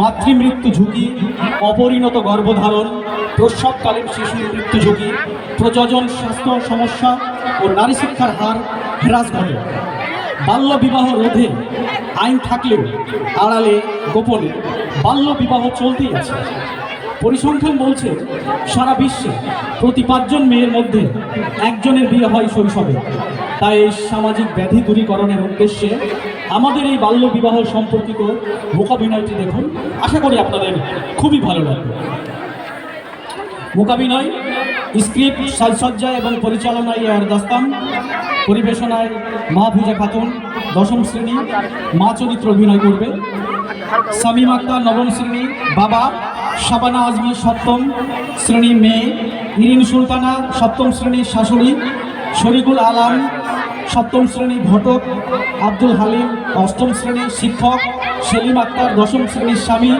মাতৃমৃত্যু ঝুঁকি, অপরিণত গর্ভধারণ, প্রসবকালীন শিশুর মৃত্যু ঝুঁকি, প্রজনন স্বাস্থ্য সমস্যা ও নারী শিক্ষার হার হ্রাস ঘটে। বাল্য বিবাহ রোধে আইন থাকলেও আড়ালে গোপনে বাল্য বিবাহ চলতেই আছে। পরিসংখ্যান বলছে সারা বিশ্বে প্রতি 5 জন মেয়ের মধ্যে একজনের বিয়ে হয় শৈশবে। তাই এই সামাজিক ব্যাধি দূরীকরণের উদ্দেশ্যে আমাদের এই বাল্য বিবাহ সম্পর্কিত মূকাভিনয়টি দেখুন, আশা করি আপনাদের খুবই ভালো লাগবে। মূকাভিনয়, স্ক্রিপ্ট, সাজসজ্জা এবং পরিচালনায় আর দাস্তান, পরিবেশনায় মাহফুজা খাতুন 10ম শ্রেণী মা চরিত্র অভিনয় করবে, শামীম আক্তার 9ম শ্রেণী বাবা, শাবানা আজমি 7ম শ্রেণী মেয়ে, ইরিন সুলতানা 7ম শ্রেণীর শাশুড়ি, শরীকুল আলম 7ম শ্রেণী ঘটক, আব্দুল হালিম 8ম শ্রেণীর শিক্ষক, সেলিম আক্তার 10ম শ্রেণীর স্বামী,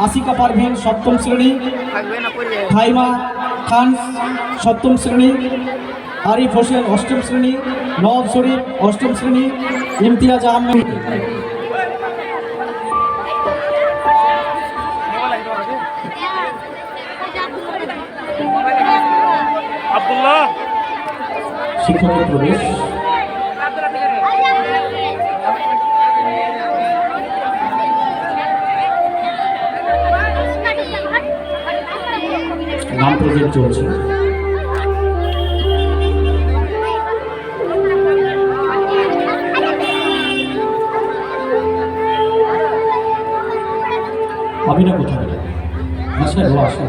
আসিকা পারভিন 7ম শ্রেণী, ফাইমা খান 7ম শ্রেণী, আরিফ হোসেন 8ম শ্রেণী, নওয়াব শরীফ 8ম শ্রেণী, ইমতিয়াজ আহমেদ আব্দুল্লাহ শিক্ষকের প্রবেশ। নাম প্রজেক্ট চলছে। আবিনা কোথায়? বাসায় ও আসে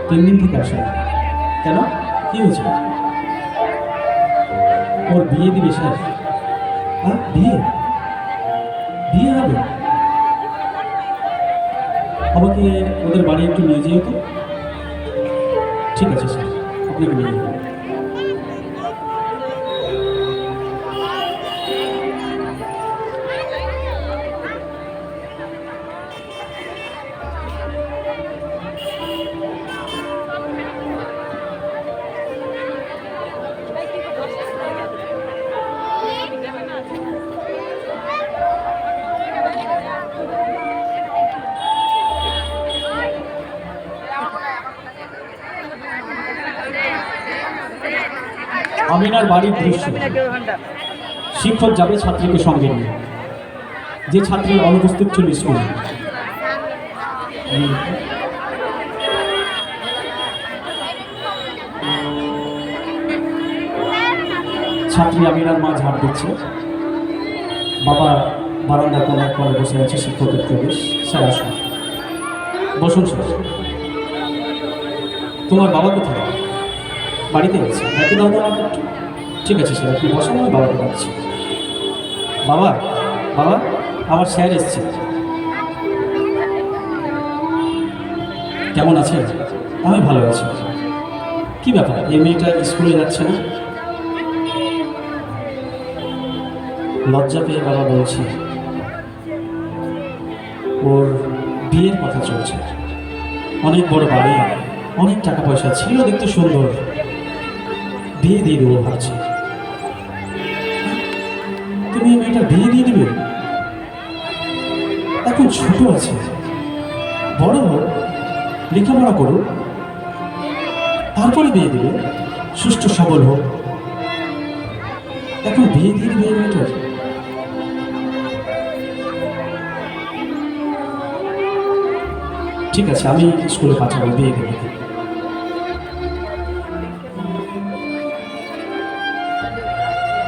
3 দিন থেকে আসে। কেন, কি হয়েছে? ওর বিয়ে দিবে স্যার? হ্যাঁ, বিয়ে বিয়ে হবে? আমাকে ওদের বাড়ি একটু নিয়ে যেও তো। ঠিক আছে স্যার, আপনাকে নিয়ে যাবো। আমিনার বাড়ির দৃশ্য। শিক্ষক যাবে ছাত্রীকে সঙ্গে নিয়ে। যে ছাত্রী অনুপস্থিত ছিল স্কুলে, ছাত্রী আমিনার মা ঝাড় দিচ্ছে, বাবা বারান্দা কোনায় কোণে বসে আছে। শিক্ষকের প্রবেশ। স্যার আসুন, বসুন স্যার। তোমার বাবা কোথায়? বাড়িতে গেছে। ডাকি দাও তো আমাকে একটু। ঠিক আছে স্যার, আপনি বসেন, আমি বাবাকে ডাকছি। বাবা, বাবা, আমার স্যার এসছে। কেমন আছে? আমি ভালো আছি। কি ব্যাপার, এই মেয়েটা স্কুলে যাচ্ছে না? লজ্জা পেয়ে বাবা বলছে ওর বিয়ের কথা চলছে। অনেক বড় বাড়ি, অনেক টাকা পয়সা ছিল, দেখতে সুন্দর, বিয়ে দিয়ে দেবো ভাবছি। তুমি এই মেয়েটা বিয়ে দিয়ে দেবে? এখন ছোট আছে, বড় হোক, লেখাপড়া করুক, তারপরে বিয়ে দেবে, সুস্থ সবল হোক। এখন বিয়ে দিয়ে দেবে এই মেয়েটার? ঠিক আছে, আমি স্কুলে পাঠাবো, বিয়ে দেবে।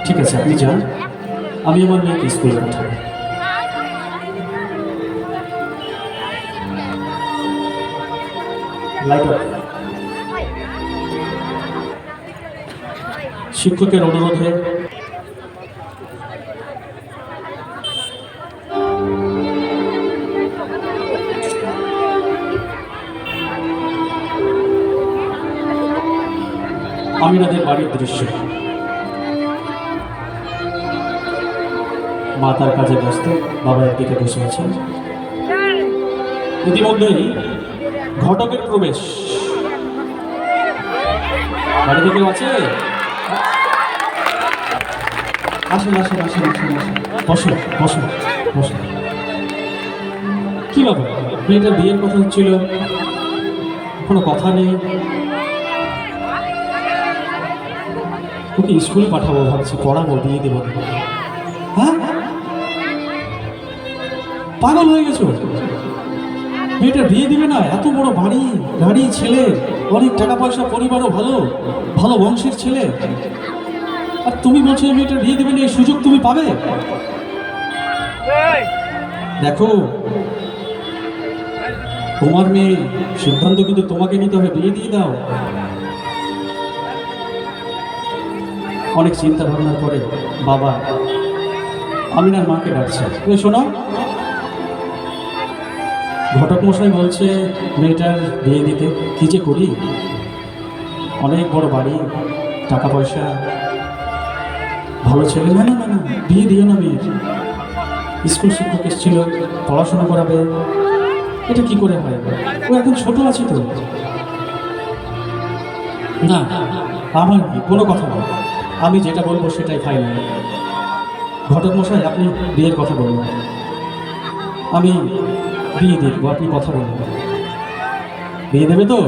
ঠিক আছে, আপনি যান, আমি আমার মেয়েকে স্কুলে পাঠাবো। শিক্ষকের অনুরোধে আমিনাদের বাড়ির দৃশ্য। মা তার কাজে ব্যস্ত, বাবা একদিকে বসে আছেন। ইতিমধ্যেই ঘটকের প্রবেশ। বাড়িতে কেউ আছে? আসুন আসুন আসুন আসুন আসুন, বসুন বসুন বসুন। কি ব্যাপার, মেয়েটার বিয়ের কথা হচ্ছিল, কোনো কথা নেই। ওকে স্কুলে পাঠাবো ভাবছি, পড়াবো, বিয়ে দেবো। হ্যাঁ, পাগল হয়ে গেছো? মেয়েটার বিয়ে দিবে না? এত বড় বাড়ি গাড়ি, ছেলে, অনেক টাকা পয়সা, পরিবারও ভালো, ভালো বংশের ছেলে, আর তুমি বলছো মেয়েটার বিয়ে দিবে না? এই সুযোগ তুমি পাবে? দেখো, তোমার মেয়ে, সিদ্ধান্ত কিন্তু তোমাকে নিতে হবে, বিয়ে দিয়ে দাও। অনেক চিন্তা ভাবনার পরে বাবা আমিনার মাকে ডাকছে, শোনো, ঘটক মশাই বলছে মেয়েটার বিয়ে দিতে। কি যে করি, অনেক বড় বাড়ি, টাকা পয়সা, ভালো ছেলে। না না না না, বিয়ে দিও না মেয়ের। স্কুল শিক্ষক এসেছিল, পড়াশোনা করাবে, এটা কি করে হয়? ও এখন ছোট আছে তো। না, আমার কোনো কথা বল, আমি যেটা বলবো সেটাই ফাইনাল। ঘটক মশাই, আপনি বিয়ের কথা বলুন, আমি বিয়ে দেখবো, আপনি কথা বলুন। বিয়ে দেবে তো?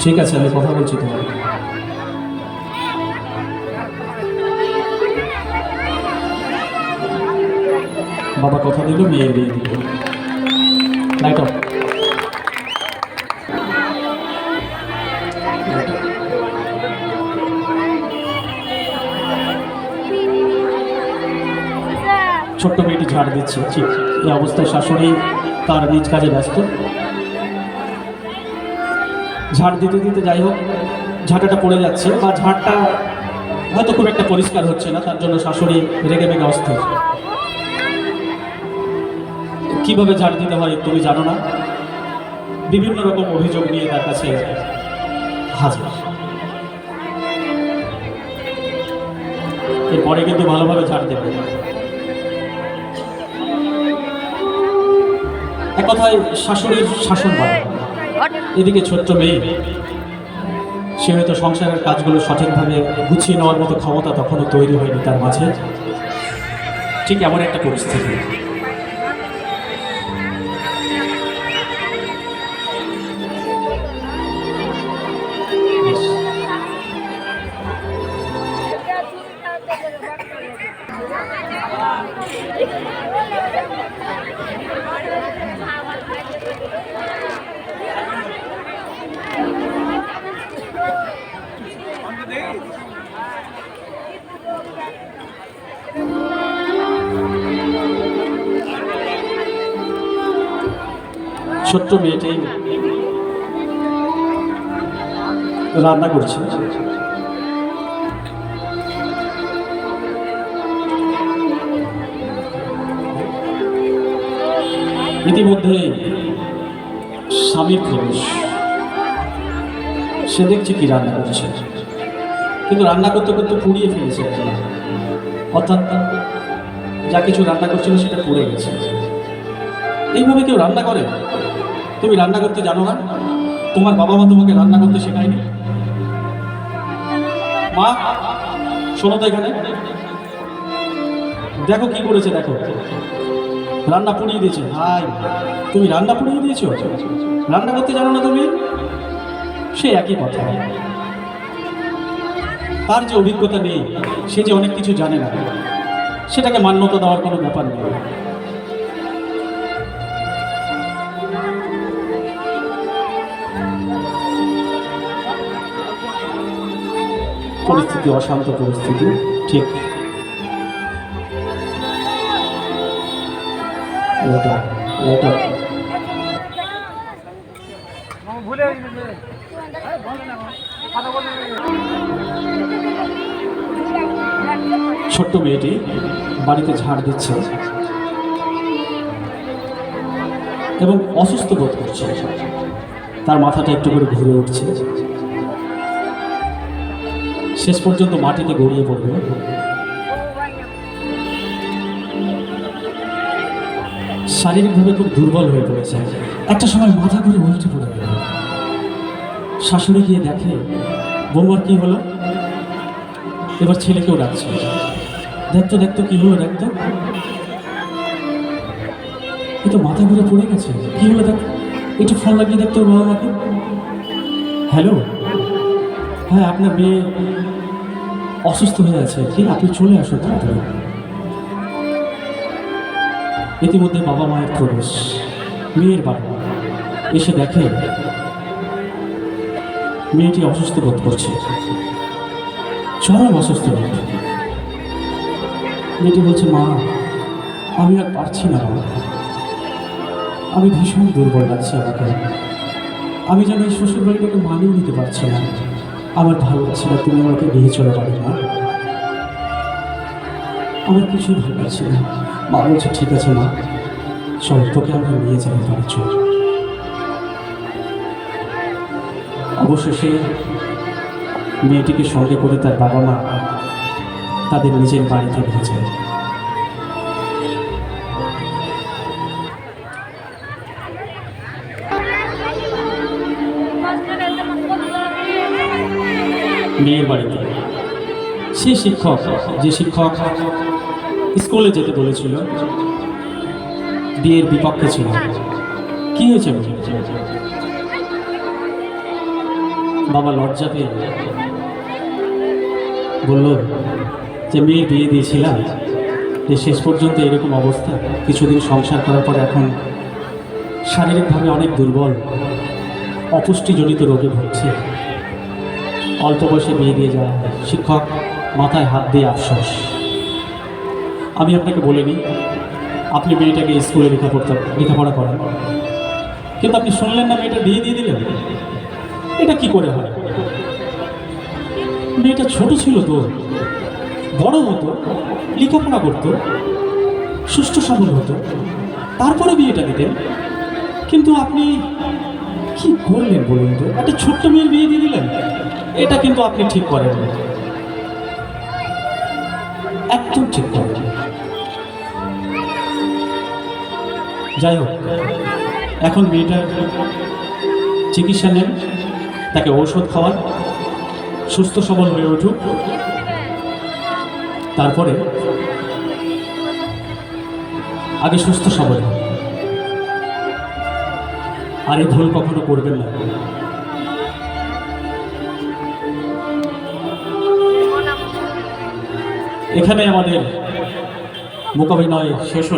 ঠিক আছে, আমি কথা বলছি তোমার। বাবা কথা দিল, মেয়ের বিয়ে দিল। Light off. ছোট্ট মেয়েটি ঝাড় দিচ্ছে, ঠিক এই অবস্থায় শাশুড়ি তার নিজ কাজে ব্যস্ত। ঝাড় দিতে দিতে যাই হোক ঝাঁটাটা পড়ে যাচ্ছে, বা ঝাড়টা হয়তো খুব একটা পরিষ্কার হচ্ছে না, তার জন্য শাশুড়ি রেগে মেগে অস্থির। কিভাবে ঝাড় দিতে হয় তুমি জানো না? বিভিন্ন রকম অভিযোগ নিয়ে তার কাছে হাজির। এরপরে কিন্তু ভালোভাবে ঝাড় দেবে। এক কথায় শাশুড়ির শাসন বাড়ে। এদিকে ছোট্ট মেয়ে, সে হয়তো সংসারের কাজগুলো সঠিকভাবে গুছিয়ে নেওয়ার মতো ক্ষমতা তখনও তৈরি হয়নি তার মাঝে। ঠিক এমন একটা পরিস্থিতি। ছোট্ট মেয়েটি রান্না করছে। ইতিমধ্যে স্বামীর প্রবেশ। সে দেখছে কি রান্না করছে, কিন্তু রান্না করতে করতে পুড়িয়ে ফেলেছে। অর্থাৎ যা কিছু রান্না করছিল সেটা পুড়ে গেছে। এইভাবে কেউ রান্না করে? তুমি রান্না করতে জানো না? তোমার বাবা মা তোমাকে রান্না করতে শেখায়নি? মা, শোনো তো, এখানে দেখো কি করেছে, দেখো রান্না পুড়িয়ে দিয়েছে। হাই, তুমি রান্না পুড়িয়ে দিয়েছো? রান্না করতে জানো না তুমি? সে একই কথা। তার যে অভিজ্ঞতা নেই, সে যে অনেক কিছু জানে না, সেটাকে মান্যতা দেওয়ার কোনো ব্যাপার নেই। পরিস্থিতি অশান্ত পরিস্থিতি, ঠিক ছোট্ট মেয়েটি বাড়িতে ঝাড় দিচ্ছে এবং অসুস্থ বোধ করছে। তার মাথাটা একটু করে ঘুরে উঠছে, শেষ পর্যন্ত মাটিতে গড়িয়ে পড়বে। শারীরিকভাবে খুব দুর্বল হয়ে পড়েছে। একটা সময় মাথা ঘুরে উল্টে পড়ে গেল। শাশুড়ি গিয়ে দেখে বৌমার কি হলো। এবার ছেলেকেও ডাকছে, দেখতো দেখতো কি হলো, দেখতো। এ তো মাথা ঘুরে পড়ে গেছে। কি হলো দেখ, একটু ফোন লাগিয়ে দেখতো ওর বাবা মাকে। হ্যালো, হ্যাঁ আপনার মেয়ে অসুস্থ হয়ে আছে, ঠিক আপনি চলে আসুন তাড়াতাড়ি। ইতিমধ্যে বাবা মায়ের প্রবেশ। মেয়ের বাবা এসে দেখে মেয়েটি অসুস্থ বোধ করছে, চরম অসুস্থ বোধ। মেয়েটি বলছে, মা আমি আর পারছি না, মা আমি ভীষণ দুর্বল লাগছে আমাকে। আমি যেন এই শ্বশুর বাড়িটাকে মানিয়ে নিতে পারছি না। আমার ভালো লাগছে না, তুমি আমাকে নিয়ে চলে পারি না। আমার কিছুই ভালো লাগছে না। মা বলছে, ঠিক আছে মা, চল তোকে আমরা নিয়ে যেতে পারি, চল। অবশেষে মেয়েটিকে সঙ্গে করে তার বাবা মা তাদের নিজের বাড়িতে নিয়ে যায়। মেয়ের বাড়িতে সে শিক্ষক, যে শিক্ষক স্কুলে যেতে বলেছিল, বিয়ের বিপক্ষে ছিল। কি হয়েছে? বাবা লজ্জা পেয়ে বলল যে মেয়ের বিয়ে দিয়েছিলাম, যে শেষ পর্যন্ত এরকম অবস্থা। কিছুদিন সংসার করার পর এখন শারীরিকভাবে অনেক দুর্বল, অপুষ্টিজনিত রোগে ভুগছে। অল্প বয়সে বিয়ে দিয়ে যাওয়া হয়। শিক্ষক মাথায় হাত দিয়ে আফসোস। আমি আপনাকে বলিনি আপনি মেয়েটাকে স্কুলে লেখাপড়া করেন, কিন্তু আপনি শুনলেন না, মেয়েটা বিয়ে দিয়ে দিলেন। এটা কি করে হয়? মেয়েটা ছোট ছিল তো, বড় হতো, লেখাপড়া করতো, সুষ্ঠু সবল হতো, তারপরে বিয়েটা দিতেন। কিন্তু আপনি কি করলেন বলুন তো? একটা ছোট্ট মেয়ের বিয়ে দিয়ে দিলেন। এটা কিন্তু আপনি ঠিক করেন না, একদম ঠিক করেন না। যাই হোক, এখন মেয়েটার চিকিৎসা নেন, তাকে ঔষধ খাওয়ান, সুস্থ সবল হয়ে উঠুক, তারপরে আগে সুস্থ সবল হোক। আর এই ভুল কখনো করবেন না। এখানে আমাদের মোকাবিনয় শেষ হল।